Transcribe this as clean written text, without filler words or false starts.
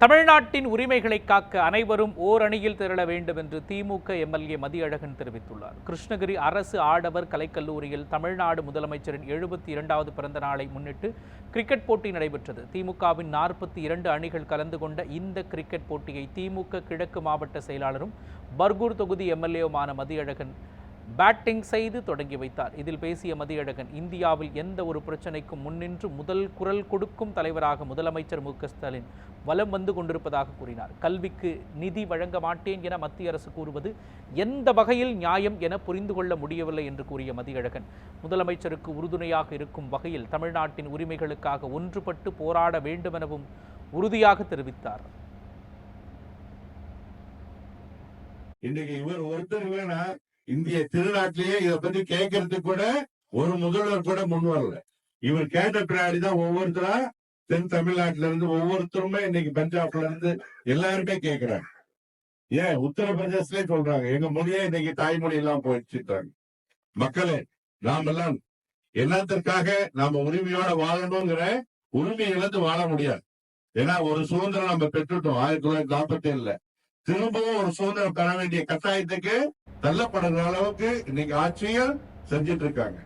தமிழ்நாட்டின் உரிமைகளை காக்க அனைவரும் ஓரணியில் திரள வேண்டும் என்று திமுக எம்எல்ஏ மதியழகன் தெரிவித்துள்ளார். கிருஷ்ணகிரி அரசு ஆடவர் கலைக்கல்லூரியில் தமிழ்நாடு முதலமைச்சரின் 72வது பிறந்த நாளை முன்னிட்டு கிரிக்கெட் போட்டி நடைபெற்றது. திமுகவின் 42 அணிகள் கலந்து கொண்ட இந்த கிரிக்கெட் போட்டியை திமுக கிழக்கு மாவட்ட செயலாளரும் பர்கூர் தொகுதி எம்எல்ஏவுமான மதியழகன் பேட்டிங் செய்து தொடங்கி வைத்தார். இதில் பேசிய மதியழகன், இந்தியாவில் எந்த ஒரு பிரச்சனைக்கும் முன்னின்று முதல் குரல் கொடுக்கும் தலைவராக முதலமைச்சர் மு.க.ஸ்டாலின் வலம் வந்து கொண்டிருப்பதாக கூறினார். கல்விக்கு நிதி வழங்க மாட்டேன் என மத்திய அரசு கூறுவது எந்த வகையில் நியாயம் என புரிந்து கொள்ள முடியவில்லை என்று கூறிய மதியழகன், முதலமைச்சருக்கு உறுதுணையாக இருக்கும் வகையில் தமிழ்நாட்டின் உரிமைகளுக்காக ஒன்றுபட்டு போராட வேண்டும் எனவும் உறுதியாக தெரிவித்தார். இன்றைக்கு இவர் ஒருத்தர் வேணா இந்திய திருநாட்டிலேயே இதை பத்தி கேட்கறதுக்கு கூட ஒரு முதல்வர் கூட முன் வரல. இவர் கேட்ட பின்னாடிதான் ஒவ்வொருத்தரா தென் தமிழ்நாட்டில இருந்து ஒவ்வொருத்தருமே இன்னைக்கு பஞ்சாப்ல இருந்து எல்லாருமே கேட்கிறாங்க. ஏன் உத்தரப்பிரதேசலே சொல்றாங்க, எங்க மொழியே இன்னைக்கு தாய்மொழி எல்லாம் போயிடுச்சுட்டாங்க. மக்களே, நாம் எல்லாம் எல்லாத்திற்காக நாம உரிமையோட வாழணுங்கிற உரிமை இழந்து வாழ முடியாது. ஏன்னா ஒரு சுதந்திரம் நம்ம பெற்றுட்டோம் 1947. திரும்பவும் ஒரு சுதந்திரம் பெற வேண்டிய கட்டாயத்துக்கு தள்ளப்படுற அளவுக்கு இன்னைக்கு ஆட்சிகள் செஞ்சிட்டு இருக்காங்க.